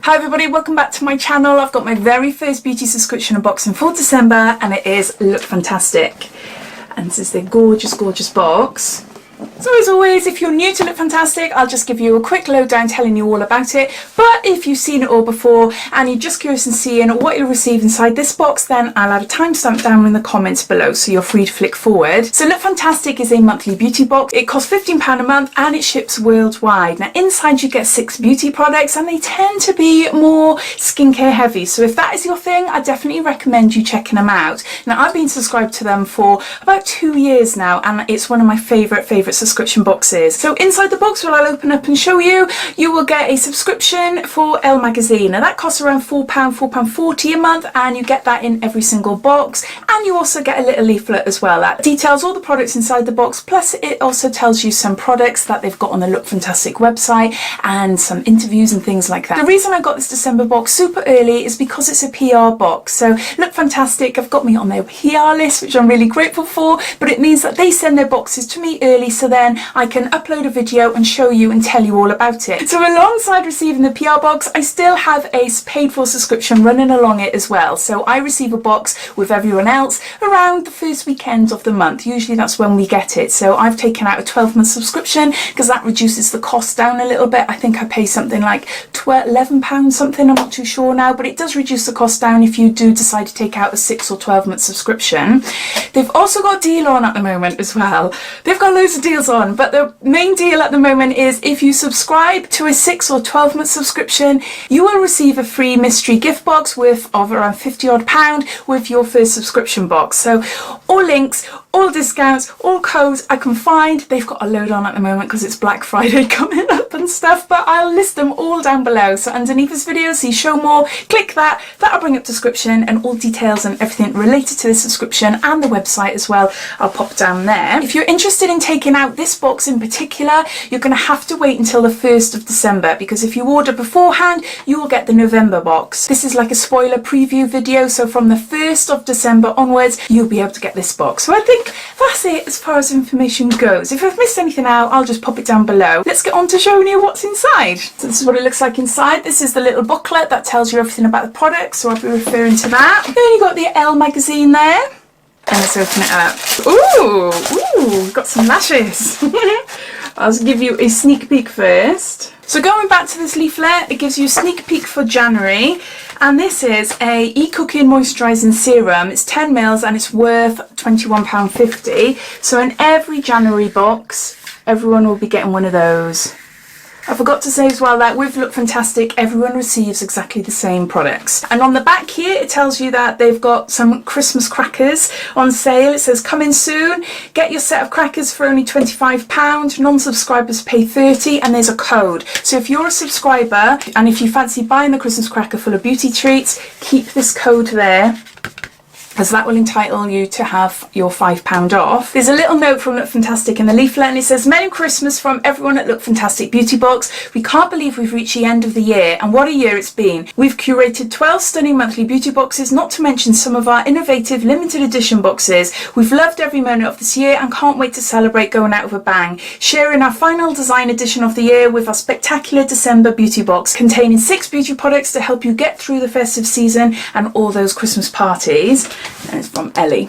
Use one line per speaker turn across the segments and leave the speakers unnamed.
Hi everybody, welcome back to my channel. I've got my very first beauty subscription unboxing for December and it is Look Fantastic. And this is the gorgeous, gorgeous box. So as always, if you're new to Look Fantastic, I'll just give you a quick lowdown telling you all about it. But if you've seen it all before and you're just curious in seeing what you'll receive inside this box, then I'll add a timestamp down in the comments below so you're free to flick forward. So Look Fantastic is a monthly beauty box. It costs £15 a month and it ships worldwide. Now inside you get 6 beauty products and they tend to be more skincare heavy. So if that is your thing, I definitely recommend you checking them out. Now I've been subscribed to them for about 2 years now and it's one of my favourite subscription boxes. So inside the box, what I'll open up and show you, you will get a subscription for Elle magazine. Now that costs around £4, £4.40 a month and you get that in every single box, and you also get a little leaflet as well that details all the products inside the box, plus it also tells you some products that they've got on the Look Fantastic website and some interviews and things like that. The reason I got this December box super early is because it's a PR box. So Look Fantastic have got me on their PR list, which I'm really grateful for, but it means that they send their boxes to me early so then I can upload a video and show you and tell you all about it. So alongside receiving the PR box, I still have a paid for subscription running along it as well. So I receive a box with everyone else around the first weekend of the month. Usually that's when we get it. So I've taken out a 12-month subscription because that reduces the cost down a little bit. I think I pay something like £11 something, I'm not too sure now, but it does reduce the cost down if you do decide to take out a 6 or 12-month subscription. They've also got a deal on at the moment as well. They've got loads of deals on, but the main deal at the moment is if you subscribe to a 6 or 12-month subscription, you will receive a free mystery gift box worth of around £50 with your first subscription box. So all links, all discounts, all codes I can find. They've got a load on at the moment because it's Black Friday coming up and stuff, but I'll list them all down below. So underneath this video, see show more, click that. That'll bring up description and all details and everything related to the subscription and the website as well. I'll pop down there. If you're interested in taking out this box in particular, you're going to have to wait until the 1st of December because if you order beforehand, you will get the November box. This is like a spoiler preview video, so from the 1st of December onwards, you'll be able to get this box. So I think that's it as far as information goes. If I've missed anything out, I'll just pop it down below. Let's get on to showing you what's inside. So this is what it looks like inside. This is the little booklet that tells you everything about the product, so I'll be referring to that. Then you got the Elle magazine there. And let's open it up. Ooh, got some lashes. I'll give you a sneak peek first. So going back to this leaflet, it gives you a sneak peek for January. And this is a e-cooking moisturising serum. It's 10 mils and it's worth £21.50. So in every January box, everyone will be getting one of those. I forgot to say as well that with Look Fantastic, everyone receives exactly the same products. And on the back here, it tells you that they've got some Christmas crackers on sale. It says come in soon, get your set of crackers for only £25, non-subscribers pay £30, and there's a code. So if you're a subscriber and if you fancy buying the Christmas cracker full of beauty treats, keep this code there, because that will entitle you to have your £5 off. There's a little note from Look Fantastic in the leaflet and it says, Merry Christmas from everyone at Look Fantastic Beauty Box. We can't believe we've reached the end of the year, and what a year it's been. We've curated 12 stunning monthly beauty boxes, not to mention some of our innovative limited edition boxes. We've loved every moment of this year and can't wait to celebrate going out with a bang. Sharing our final design edition of the year with our spectacular December beauty box containing 6 beauty products to help you get through the festive season and all those Christmas parties. And it's from Ellie.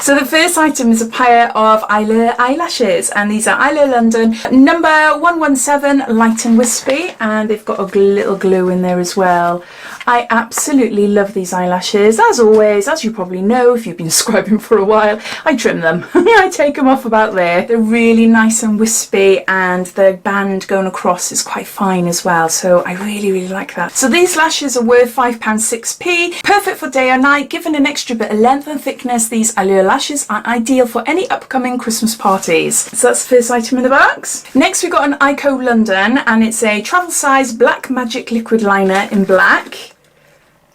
So the first item is a pair of eyelashes, and these are Eyelure London number 117 Light and Wispy, and they've got a little glue in there as well. I absolutely love these eyelashes. As always, as you probably know if you've been subscribing for a while, I trim them. I take them off about there. They're really nice and wispy, and the band going across is quite fine as well, so I really like that. So these lashes are worth £5.6p, perfect for day or night. Given an extra bit of length and thickness, these Eyelure lashes are ideal for any upcoming Christmas parties. So that's the first item in the box. Next we got an Eyeshadow London, and it's a travel size Black Magic liquid liner in black.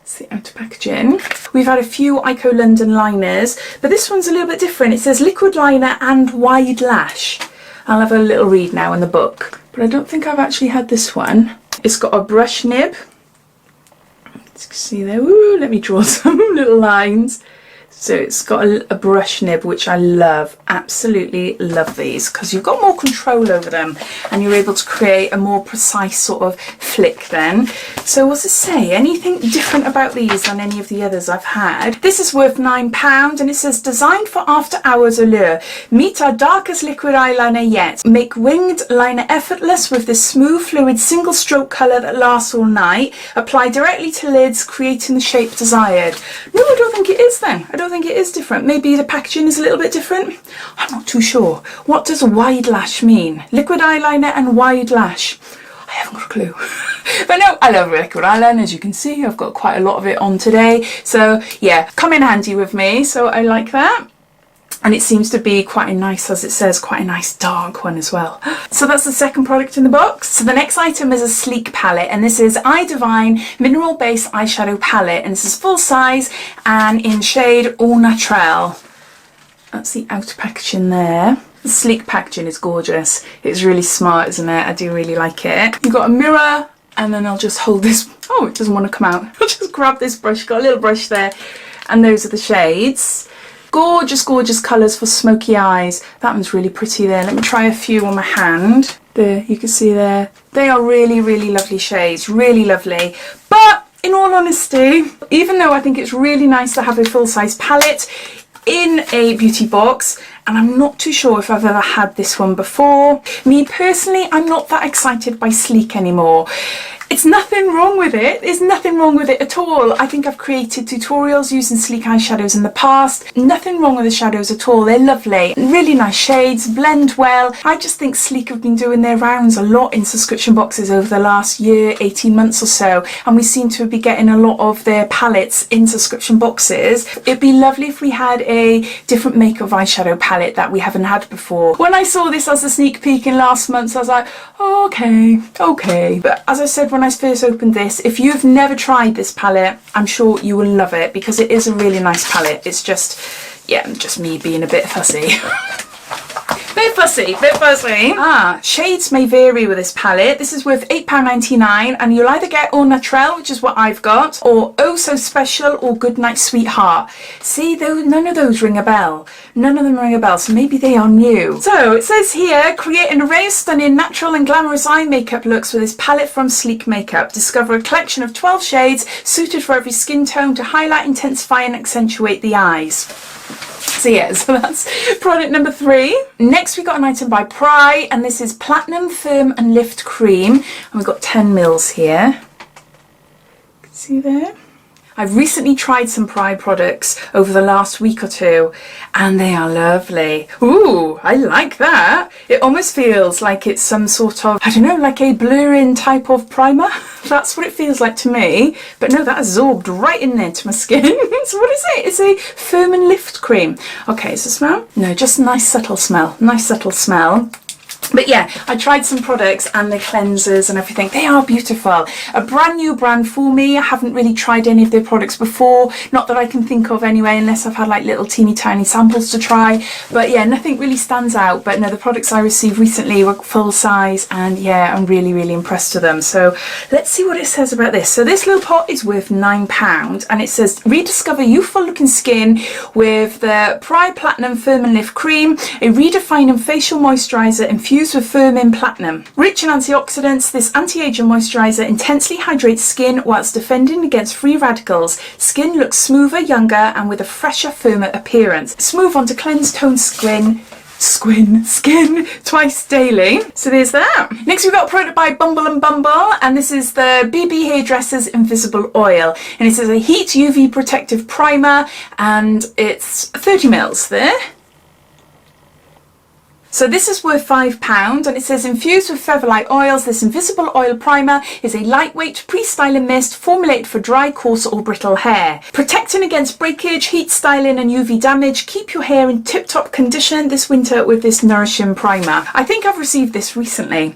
It's the outer packaging. We've had a few Eyeshadow London liners, but this one's a little bit different. It says liquid liner and wide lash. I'll have a little read now in the book, but I don't think I've actually had this one. It's got a brush nib. Let's see there. Ooh, let me draw some little lines. So it's got a brush nib, which I love, absolutely love these, because you've got more control over them and you're able to create a more precise sort of flick then. So what's it say? Anything different about these than any of the others I've had? This is worth £9 and it says designed for after hours allure. Meet our darkest liquid eyeliner yet. Make winged liner effortless with this smooth fluid single stroke colour that lasts all night. Apply directly to lids, creating the shape desired. No, I don't think it is then. I don't think it is different. Maybe the packaging is a little bit different. I'm not too sure. What does wide lash mean? Liquid eyeliner and wide lash. I haven't got a clue. But no, I love liquid eyeliner, as you can see. I've got quite a lot of it on today. So yeah, come in handy with me. So I like that. And it seems to be quite a nice, as it says, quite a nice dark one as well. So that's the second product in the box. So the next item is a sleek palette, and this is I Divine Mineral Base Eyeshadow Palette, and this is full size and in shade Au Naturel. That's the outer packaging there. The sleek packaging is gorgeous. It's really smart, isn't it? I do really like it. You've got a mirror, and then I'll just hold this. Oh, it doesn't want to come out. I'll just grab this brush. Got a little brush there, and those are the shades. Gorgeous, gorgeous colours for smoky eyes. That one's really pretty there. Let me try a few on my hand. There, you can see there. They are really, really lovely shades. Really lovely. But in all honesty, even though I think it's really nice to have a full-size palette in a beauty box, and I'm not too sure if I've ever had this one before. Me personally, I'm not that excited by sleek anymore. It's nothing wrong with it. There's nothing wrong with it at all. I think I've created tutorials using sleek eyeshadows in the past. Nothing wrong with the shadows at all. They're lovely. Really nice shades, blend well. I just think Sleek have been doing their rounds a lot in subscription boxes over the last year, 18 months or so. And we seem to be getting a lot of their palettes in subscription boxes. It'd be lovely if we had a different make of eyeshadow palette that we haven't had before. When I saw this as a sneak peek in last month, I was like, oh, okay. But as I said when I first opened this, if you've never tried this palette, I'm sure you will love it because it is a really nice palette. It's just, yeah, just me being a bit fussy. Bit fussy. Shades may vary with this palette. This is worth £8.99 and you'll either get Au Naturel, which is what I've got, or Oh So Special or Goodnight Sweetheart. See, none of those ring a bell. None of them ring a bell, so maybe they are new. So it says here, create an array of stunning natural and glamorous eye makeup looks with this palette from Sleek Makeup. Discover a collection of 12 shades suited for every skin tone to highlight, intensify and accentuate the eyes. So yeah, so that's product number 3. Next we got an item by Pry, and this is Platinum Firm and Lift Cream, and we've got 10 mils here. See there? I've recently tried some Pry products over the last week or two and they are lovely. Ooh, I like that. It almost feels like it's some sort of, I don't know, like a blur-in type of primer. That's what it feels like to me. But no, that absorbed right in there to my skin. So what is it? It's a Firm and Lift Cream. Okay, is it smell? No, just a nice subtle smell. Nice subtle smell. But yeah, I tried some products and the cleansers and everything. They are beautiful. A brand new brand for me. I haven't really tried any of their products before. Not that I can think of anyway, unless I've had like little teeny tiny samples to try. But yeah, nothing really stands out. But no, the products I received recently were full size and yeah, I'm really, really impressed with them. So let's see what it says about this. So this little pot is worth £9 and it says rediscover youthful looking skin with the Pry Platinum Firm and Lift Cream, a redefining facial moisturiser infused with Firmin Platinum. Rich in antioxidants, this anti-aging moisturiser intensely hydrates skin whilst defending against free radicals. Skin looks smoother, younger and with a fresher, firmer appearance. Smooth onto cleansed toned skin twice daily. So there's that. Next we've got a product by Bumble & Bumble and this is the BB Hairdressers Invisible Oil and it says a heat UV protective primer and it's 30 mils there. So this is worth £5 and it says infused with featherlight oils, this invisible oil primer is a lightweight pre-styling mist formulated for dry, coarse or brittle hair. Protecting against breakage, heat styling and UV damage, keep your hair in tip-top condition this winter with this nourishing primer. I think I've received this recently.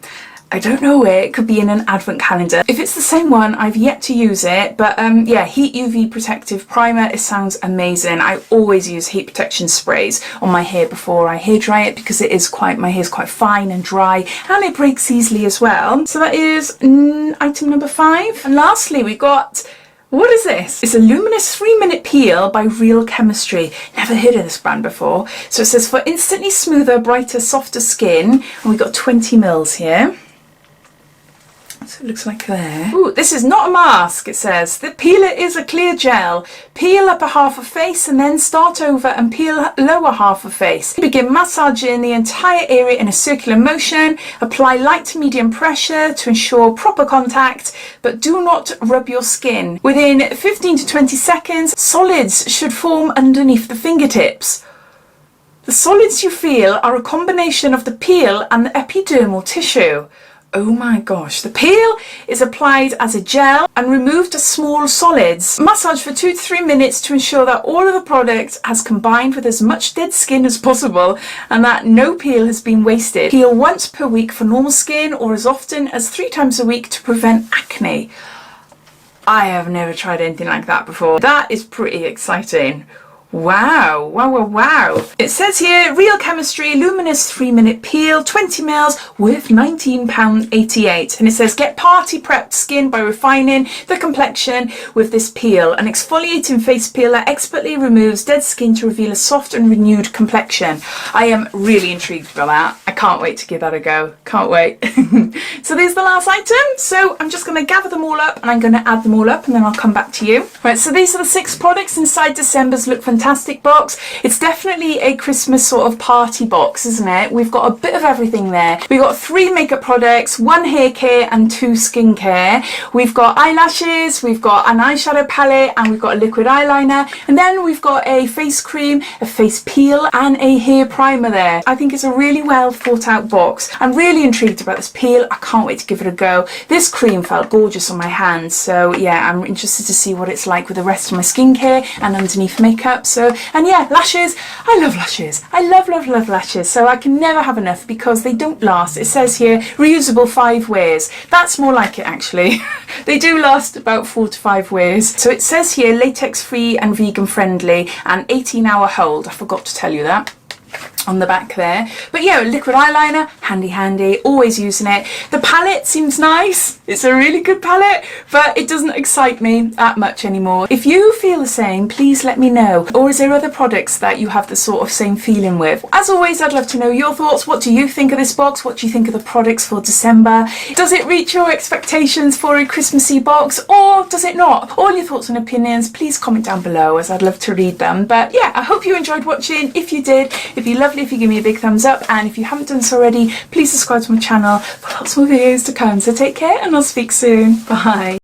I don't know where, it could be in an advent calendar. If it's the same one, I've yet to use it, but yeah, heat UV protective primer, it sounds amazing. I always use heat protection sprays on my hair before I hair dry it because it is my hair's quite fine and dry and it breaks easily as well. So that is item number 5. And lastly, we've got What is this? It's a luminous 3-minute peel by Real Chemistry. Never heard of this brand before. So it says for instantly smoother, brighter, softer skin. And we've got 20 mils here. So it looks like there. Ooh, this is not a mask, it says. The peeler is a clear gel. Peel upper half of face and then start over and peel lower half of face. Begin massaging the entire area in a circular motion. Apply light to medium pressure to ensure proper contact, but do not rub your skin. Within 15 to 20 seconds, solids should form underneath the fingertips. The solids you feel are a combination of the peel and the epidermal tissue. Oh my gosh, the peel is applied as a gel and removed as small solids. Massage for 2 to 3 minutes to ensure that all of the product has combined with as much dead skin as possible and that no peel has been wasted. Peel once per week for normal skin or as often as 3 times a week to prevent acne. I have never tried anything like that before. That is pretty exciting. Wow, wow, wow, wow. It says here, Real Chemistry, luminous 3-minute peel, 20 mils, worth £19.88. And it says, get party prepped skin by refining the complexion with this peel. An exfoliating face peeler expertly removes dead skin to reveal a soft and renewed complexion. I am really intrigued by that. I can't wait to give that a go. Can't wait. So there's the last item. So I'm just going to gather them all up and I'm going to add them all up and then I'll come back to you. Right, so these are the 6 products inside December's Look Fantastic box. It's definitely a Christmas sort of party box, isn't it? We've got a bit of everything there. We've got 3 makeup products, 1 hair care and 2 skincare. We've got eyelashes, we've got an eyeshadow palette and we've got a liquid eyeliner, and then we've got a face cream, a face peel and a hair primer there. I think it's a really well thought out box. I'm really intrigued about this peel. I can't wait to give it a go. This cream felt gorgeous on my hands, so yeah, I'm interested to see what it's like with the rest of my skincare and underneath makeup. So, and yeah, lashes. I love lashes. I love, love, love lashes. So I can never have enough because they don't last. It says here, reusable 5 wears. That's more like it actually. They do last about 4 to 5 wears. So it says here, latex free and vegan friendly and 18-hour hold. I forgot to tell you that on the back there. But yeah, liquid eyeliner, handy, always using it. The palette seems nice. It's a really good palette, but it doesn't excite me that much anymore. If you feel the same, please let me know. Or is there other products that you have the sort of same feeling with? As always, I'd love to know your thoughts. What do you think of this box? What do you think of the products for December? Does it reach your expectations for a Christmassy box or does it not? All your thoughts and opinions, please comment down below as I'd love to read them. But yeah, I hope you enjoyed watching. If you did, it'd be lovely if you give me a big thumbs up, and if you haven't done so already, please subscribe to my channel for lots more videos to come. So take care and I'll speak soon. Bye.